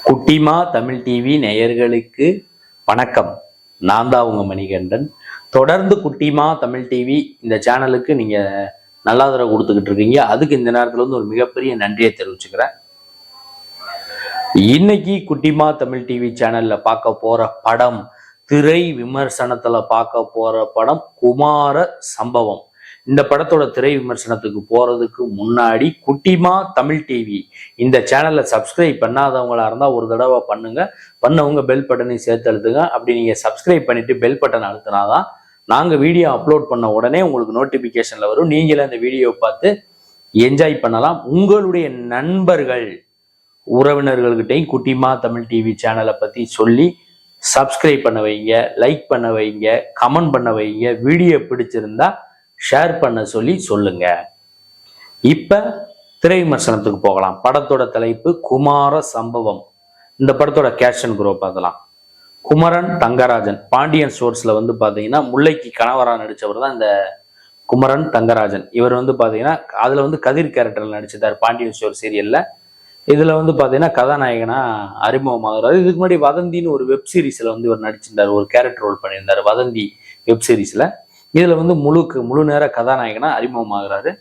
குட்டிமா தமிழ் டிவி நேயர்களுக்கு வணக்கம். நான் தான் உங்க மணிகண்டன். தொடர்ந்து குட்டிமா தமிழ் டிவி இந்த சேனலுக்கு நீங்க நல்லாதரவு கொடுத்துக்கிட்டு இருக்கீங்க. அதுக்கு இந்த நேரத்துல வந்து ஒரு மிகப்பெரிய நன்றியை தெரிவிச்சுக்கிறேன். இன்னைக்கு குட்டிமா தமிழ் டிவி சேனல்ல பார்க்க போற படம், திரை விமர்சனத்துல பார்க்க போற படம் குமார சம்பவம். இந்த படத்தோட திரை விமர்சனத்துக்கு போறதுக்கு முன்னாடி குட்டிமா தமிழ் டிவி இந்த சேனலை சப்ஸ்கிரைப் பண்ணாதவங்களா இருந்தா ஒரு தடவை பண்ணுங்க. பண்ணவங்க பெல் பட்டனை சேர்த்து அழுத்துங்க. அப்படி நீங்க சப்ஸ்கிரைப் பண்ணிட்டு பெல் பட்டன் அழுத்தினாதான் நாங்க வீடியோ அப்லோட் பண்ண உடனே உங்களுக்கு நோட்டிபிகேஷன்ல வரும். நீங்களே அந்த வீடியோ பார்த்து என்ஜாய் பண்ணலாம். உங்களுடைய நண்பர்கள் உறவினர்கள்கிட்டையும் குட்டிமா தமிழ் டிவி சேனலை பத்தி சொல்லி சப்ஸ்கிரைப் பண்ண வைங்க, லைக் பண்ண வைங்க, கமெண்ட் பண்ண வைங்க. வீடியோ பிடிச்சிருந்தா ஷேர் பண்ண சொல்லி சொல்லுங்க. இப்ப திரை விமர்சனத்துக்கு போகலாம். படத்தோட தலைப்பு குமார சம்பவம். இந்த படத்தோட கேப்ஷன் குரோ பார்க்கலாம். குமரன் தங்கராஜன் பாண்டியன் ஸ்டோர்ஸ்ல வந்து பாத்தீங்கன்னா முல்லைக்கு கணவரா நடிச்சவர் தான் இந்த குமரன் தங்கராஜன். இவர் வந்து பாத்தீங்கன்னா அதுல வந்து கதிர் கேரக்டர்ல நடிச்சிருந்தார் பாண்டியன் ஸ்டோர் சீரியல்ல. இதுல வந்து பாத்தீங்கன்னா கதாநாயகனா அறிமுகமாகிறாரு. இதுக்கு முன்னாடி வதந்தின்னு ஒரு வெப் சீரிஸ்ல வந்து இவர் நடிச்சிருந்தார், ஒரு கேரக்டர் ரோல் பண்ணியிருந்தாரு வதந்தி வெப் சீரிஸ்ல. இதுல வந்து முழு நேர கதாநாயகனா அறிமுகமாகிறாரு.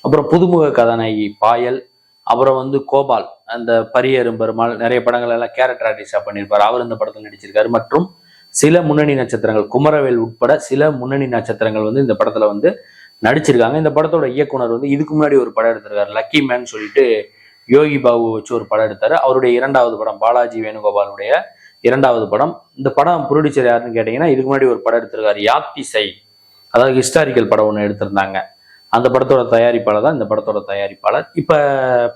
அப்புறம் புதுமுக கதாநாயகி பாயல், அப்புறம் வந்து கோபால், அந்த பரியரும் பெருமாள், நிறைய படங்கள் எல்லாம் கேரக்டர் ஆர்டிஸ்டா பண்ணியிருப்பாரு. அவர் இந்த படத்தில் நடிச்சிருக்காரு. மற்றும் சில முன்னணி நட்சத்திரங்கள், குமரவேல் உட்பட சில முன்னணி நட்சத்திரங்கள் வந்து இந்த படத்துல வந்து நடிச்சிருக்காங்க. இந்த படத்தோட இயக்குனர் வந்து இதுக்கு முன்னாடி ஒரு படம் எடுத்திருக்காரு, லக்கி மேன் சொல்லிட்டு யோகி பாபு வச்சு ஒரு படம் எடுத்தாரு. அவருடைய இரண்டாவது படம், பாலாஜி வேணுகோபாலுடைய இரண்டாவது படம். இந்த படம் ப்ரொடியூசர் யாருன்னு கேட்டீங்கன்னா இதுக்கு முன்னாடி ஒரு படம் எடுத்திருக்காரு, யாத்திசை, அதாவது ஹிஸ்டாரிக்கல் படம் ஒன்று எடுத்திருந்தாங்க. அந்த படத்தோட தயாரிப்பாளர் தான் இந்த படத்தோட தயாரிப்பாளர். இப்ப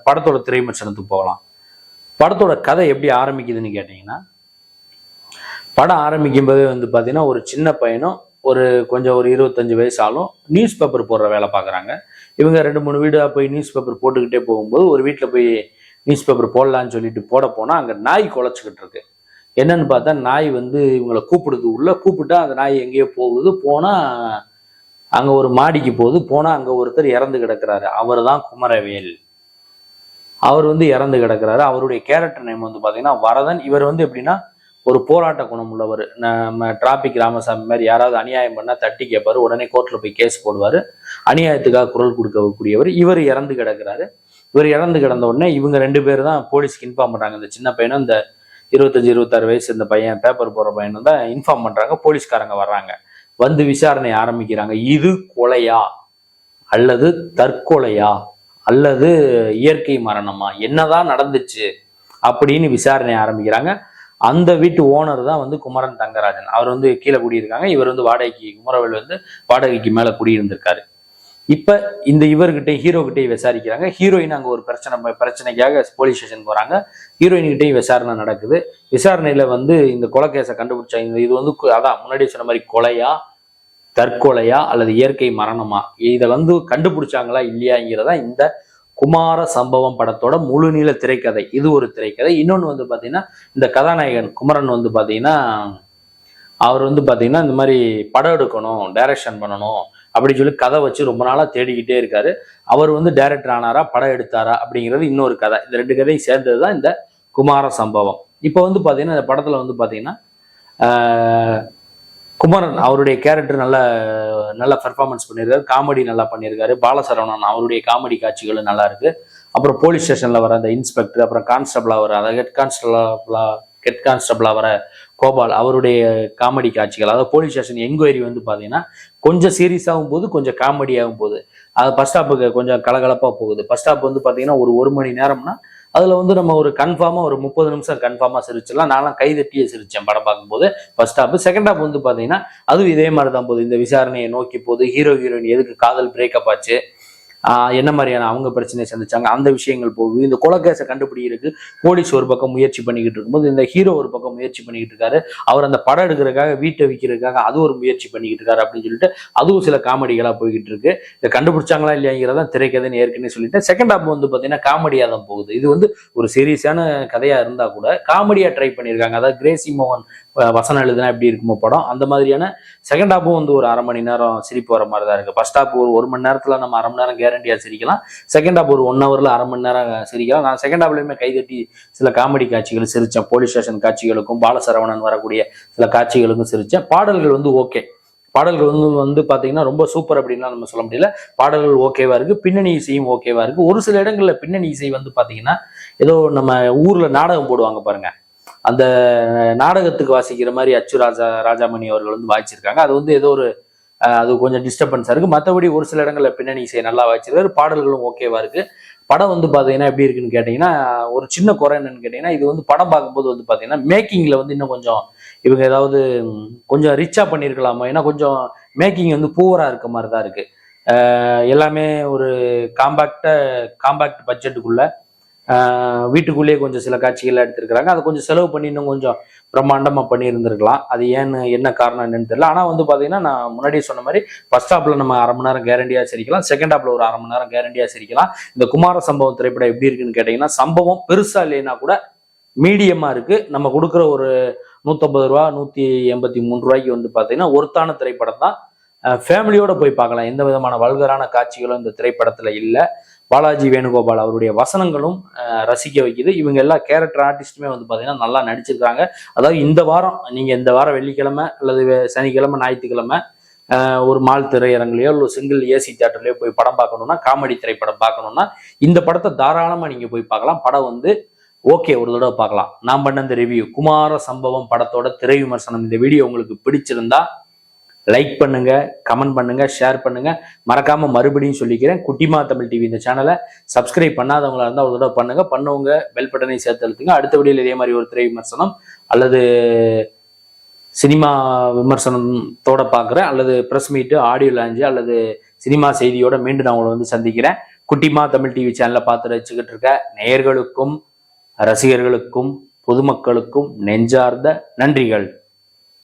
படத்தோட திரை விமர்சனத்துக்கு போகலாம். படத்தோட கதை எப்படி ஆரம்பிக்குதுன்னு கேட்டீங்கன்னா, படம் ஆரம்பிக்கும் போதே வந்து பாத்தீங்கன்னா ஒரு சின்ன பையனும் ஒரு 25 வயசு ஆளும் நியூஸ் பேப்பர் போடுற வேலை பார்க்குறாங்க. இவங்க 2-3 வீடா போய் நியூஸ் பேப்பர் போட்டுக்கிட்டே போகும்போது ஒரு வீட்டில் போய் நியூஸ் பேப்பர் போடலான்னு சொல்லிட்டு போட போனா அங்க நாய் குலைச்சிக்கிட்டு இருக்கு. என்னன்னு பார்த்தா நாய் வந்து இவங்களை கூப்பிடுது. உள்ள கூப்பிட்டா அந்த நாய் எங்கேயோ போகுது. போனா அங்க ஒரு மாடிக்கு போகுது. போனா அங்க ஒருத்தர் இறந்து கிடக்குறாரு. அவர் தான் குமரவேல். அவர் வந்து இறந்து கிடக்குறாரு. அவருடைய கேரக்டர் நேம் வந்து பாத்தீங்கன்னா வரதன். இவர் வந்து எப்படின்னா ஒரு போராட்ட குணம் உள்ளவர். நம்ம டிராபிக் ராமசாமி மாதிரி யாராவது அநியாயம் பண்ணா தட்டி கேட்பாரு, உடனே கோர்ட்ல போய் கேஸ் போடுவாரு, அநியாயத்துக்காக குரல் கொடுக்கக்கூடியவர். இவர் இறந்து கிடக்குறாரு. இவர் இறந்து கிடந்த உடனே இவங்க 2 பேர் தான் போலீஸ்க்கு இன்ஃபார்ம் பண்றாங்க. இந்த சின்ன பையனும் இந்த 25-26 வயசு இந்த பையன், பேப்பர் போடுற பையனும் தான் இன்ஃபார்ம் பண்றாங்க. போலீஸ்காரங்க வர்றாங்க, வந்து விசாரணை ஆரம்பிக்கிறாங்க. இது கொலையா அல்லது தற்கொலையா அல்லது இயற்கை மரணமா, என்னதான் நடந்துச்சு அப்படின்னு விசாரணை ஆரம்பிக்கிறாங்க. அந்த வீட்டு ஓனர் தான் வந்து குமரன் தங்கராஜன். அவர் வந்து கீழே குடியிருக்காங்க. இவர் வந்து வாடகைக்கு, குமரவேல் வந்து வாடகைக்கு மேல குடியிருந்திருக்காரு. இப்ப இந்த இவர்கிட்ட ஹீரோ கிட்டையும் விசாரிக்கிறாங்க. ஹீரோயின் அங்க ஒரு பிரச்சனைக்காக போலீஸ் ஸ்டேஷன் போறாங்க. ஹீரோயின் கிட்டையும் விசாரணை நடக்குது. விசாரணையில வந்து இந்த கொலை கேஸை கண்டுபிடிச்சாங்க. இது வந்து அதான் முன்னாடி சொன்ன மாதிரி கொலையா தற்கொலையா அல்லது இயற்கை மரணமா, இதை வந்து கண்டுபிடிச்சாங்களா இல்லையாங்கிறதா இந்த குமார சம்பவம் படத்தோட முழு நீள திரைக்கதை. இது ஒரு திரைக்கதை. இன்னொன்னு வந்து பாத்தீங்கன்னா இந்த கதாநாயகன் குமரன் வந்து பாத்தீங்கன்னா அவர் வந்து பாத்தீங்கன்னா இந்த மாதிரி படம் எடுக்கணும், டைரக்ஷன் பண்ணணும் அப்படின்னு சொல்லி கதை வச்சு ரொம்ப நாளா தேடிக்கிட்டே இருக்காரு. அவர் வந்து டைரக்டர் ஆனாரா, படம் எடுத்தாரா அப்படிங்கிறது இன்னொரு கதை. இந்த 2 கதையும் சேர்ந்ததுதான் இந்த குமார சம்பவம். இப்போ வந்து பாத்தீங்கன்னா இந்த படத்துல வந்து பாத்தீங்கன்னா குமரன் அவருடைய கேரக்டர் நல்ல பெர்ஃபார்மன்ஸ் பண்ணியிருக்காரு. காமெடி நல்லா பண்ணியிருக்காரு. பாலசரவணன் அவருடைய காமெடி காட்சிகளும் நல்லா இருக்கு. அப்புறம் போலீஸ் ஸ்டேஷன்ல வர அந்த இன்ஸ்பெக்டர், அப்புறம் கான்ஸ்டபிளா வர அதாவது ஹெட் கான்ஸ்டபிளா வர கோபால், அவருடைய காமெடி காட்சிகள், அதாவது போலீஸ் ஸ்டேஷன் என்கொயரி வந்து பாத்தீங்கன்னா கொஞ்சம் சீரியஸாகும் போது, கொஞ்சம் காமெடியாகும் போது, அது ஃபர்ஸ்ட் ஸ்டாப்புக்கு கொஞ்சம் கலகலப்பா போகுது. ஃபர்ஸ்ட் ஸ்டாப் வந்து பாத்தீங்கன்னா ஒரு மணி நேரம்னா அதுல வந்து நம்ம ஒரு கன்ஃபார்மா ஒரு 30 நிமிஷம் கன்ஃபார்மா சிரிச்சிடலாம். நான்லாம் கைதட்டியே சிரிச்சேன் படம் பார்க்கும்போது ஃபர்ஸ்ட் ஹாப். செகண்ட் ஹாப் வந்து பாத்தீங்கன்னா அதுவும் இதே மாதிரி தான் போகுது. இந்த விசாரணையை நோக்கி போகுது. ஹீரோயின் எதுக்கு காதல் பிரேக்கப் ஆச்சு, என்ன மாதிரியான அவங்க பிரச்சனையை சந்திச்சாங்க, அந்த விஷயங்கள் போகுது. இந்த கொலை கேஸை கண்டுபிடிக்கிறதுக்கு போலீஸ் ஒரு பக்கம் முயற்சி பண்ணிக்கிட்டு இருக்கும்போது இந்த ஹீரோ ஒரு பக்கம் முயற்சி பண்ணிக்கிட்டு இருக்காரு. அவர் அந்த படம் எடுக்கிறதுக்காக, வீட்டை விற்கிறதுக்காக அது ஒரு முயற்சி பண்ணிக்கிட்டு இருக்காரு அப்படின்னு சொல்லிட்டு அதுவும் சில காமெடிகளா போய்கிட்டு இருக்கு. இதை கண்டுபிடிச்சாங்களா இல்லையாங்கிறதான் திரைக்கதைன்னு ஏற்கனவே சொல்லிட்டு செகண்ட் ஹாப் வந்து பாத்தீங்கன்னா காமெடியா தான் போகுது. இது வந்து ஒரு சீரியஸான கதையா இருந்தா கூட காமெடியா ட்ரை பண்ணியிருக்காங்க. அதாவது கிரேசி மோகன் வசனம் எழுதுனா எப்படி இருக்குமோ படம், அந்த மாதிரியான செகண்ட் ஹாப்பும் வந்து ஒரு 1/2 மணி நேரம் சிரிப்பு வர மாதிரி தான் இருக்கு. ஃபர்ஸ்ட் ஹாப் ஒரு மணி நேரத்துல நம்ம 1/2 மணி நேரம் கேரண்டியா சிரிக்கலாம். செகண்ட் ஹாப் ஒரு 1 ஹவர்ல 1/2 மணி நேரம் சிரிக்கலாம். நான் செகண்ட் ஹாப்லயுமே கைதட்டி சில காமெடி காட்சிகள் சிரிச்சேன். போலீஸ் ஸ்டேஷன் காட்சிகளுக்கும் பாலசரவணன் வரக்கூடிய சில காட்சிகளுக்கும் சிரிச்சேன். பாடல்கள் வந்து ஓகே, பாடல்கள் வந்து பாத்தீங்கன்னா ரொம்ப சூப்பர் அப்படின்லாம் நம்ம சொல்ல முடியல. பாடல்கள் ஓகேவா இருக்கு, பின்னணி இசையும் ஓகேவா இருக்கு. ஒரு சில இடங்கள்ல பின்னணி இசை வந்து பாத்தீங்கன்னா ஏதோ நம்ம ஊர்ல நாடகம் போடுவாங்க பாருங்க, அந்த நாடகத்துக்கு வாசிக்கிற மாதிரி ராஜாமணி அவர்கள் வந்து வாய்ச்சிருக்காங்க. அது வந்து ஏதோ ஒரு அது கொஞ்சம் டிஸ்டர்பன்ஸா இருக்கு. மற்றபடி ஒரு சில இடங்கள்ல பின்னணி இசை நல்லா வாய்ச்சிருக்காரு. பாடல்களும் ஓகேவா இருக்கு. படம் வந்து பாத்தீங்கன்னா எப்படி இருக்குன்னு கேட்டீங்கன்னா, ஒரு சின்ன குறை என்னன்னு கேட்டீங்கன்னா, இது வந்து படம் பார்க்கும்போது வந்து பாத்தீங்கன்னா மேக்கிங்ல வந்து இன்னும் கொஞ்சம் இவங்க ஏதாவது கொஞ்சம் ரிச்சா பண்ணியிருக்கலாமா. ஏன்னா கொஞ்சம் மேக்கிங் வந்து பூவரா இருக்க மாதிரி தான் இருக்கு. எல்லாமே ஒரு காம்பாக்ட் பட்ஜெட்டுக்குள்ள வீட்டுக்குள்ளேயே கொஞ்சம் சில காட்சிகள் எடுத்திருக்கிறாங்க. அதை கொஞ்சம் செலவு பண்ணி இன்னும் கொஞ்சம் பிரம்மாண்டமா பண்ணி இருந்திருக்கலாம். அது என்ன காரணம் என்னன்னு தெரியல. ஆனா வந்து பாத்தீங்கன்னா, நான் முன்னாடியே சொன்ன மாதிரி ஃபர்ஸ்ட் ஹாப்ல நம்ம 1/2 மணி நேரம் கேரண்டியா சிரிக்கலாம், செகண்ட் ஹாப்ல ஒரு 1/2 மணி நேரம் கேரண்டியா சிரிக்கலாம். இந்த குமார சம்பவம் திரைப்படம் எப்படி இருக்குன்னு கேட்டீங்கன்னா, சம்பவம் பெருசா இல்லைன்னா கூட மீடியமா இருக்கு. நம்ம கொடுக்குற ஒரு 150 ரூபா 183 ரூபாய்க்கு வந்து பாத்தீங்கன்னா ஒருத்தான திரைப்படம் தான். ஃபேமிலியோட போய் பார்க்கலாம். எந்த விதமான வல்கரான காட்சிகளும் இந்த திரைப்படத்துல இல்லை. பாலாஜி வேணுகோபால் அவருடைய வசனங்களும் ரசிக்க வைக்குது. இவங்க எல்லா கேரக்டர் ஆர்டிஸ்டுமே வந்து பாத்தீங்கன்னா நல்லா நடிச்சிருக்காங்க. அதாவது இந்த வாரம் வெள்ளிக்கிழமை அல்லது சனிக்கிழமை ஞாயிற்றுக்கிழமை ஒரு மால் திரையரங்குலையோ இல்லை சிங்கிள் ஏசி தியேட்டர்லயோ போய் படம் பார்க்கணும்னா, காமெடி திரைப்படம் பார்க்கணும்னா இந்த படத்தை தாராளமா நீங்க போய் பார்க்கலாம். படம் வந்து ஓகே, ஒரு தடவை பார்க்கலாம். நான் பண்ண இந்த ரிவ்யூ குமார சம்பவம் படத்தோட திரை விமர்சனம். இந்த வீடியோ உங்களுக்கு பிடிச்சிருந்தா லைக் பண்ணுங்க, கமெண்ட் பண்ணுங்க, ஷேர் பண்ணுங்க. மறக்காம மறுபடியும் சொல்லிக்கிறேன், குட்டிமா தமிழ் டிவி இந்த சேனலை சப்ஸ்கிரைப் பண்ணாதவங்களா இருந்தால் ஒரு தடவை பண்ணுங்க. பண்ணவங்க பெல் பட்டனை சேர்த்து அழுத்துங்க. அடுத்த வீடியோவில் இதே மாதிரி ஒரு திரை விமர்சனம் அல்லது சினிமா விமர்சனத்தோட பார்க்குறேன், அல்லது ப்ரெஸ் மீட்டு, ஆடியோ லான்ச்சு அல்லது சினிமா செய்தியோட மீண்டும் நான் உங்களை வந்து சந்திக்கிறேன். குட்டிமா தமிழ் டிவி சேனலை பார்த்து ரசிச்சுக்கிட்டு இருக்க நேயர்களுக்கும் ரசிகர்களுக்கும் பொதுமக்களுக்கும் நெஞ்சார்ந்த நன்றிகள்.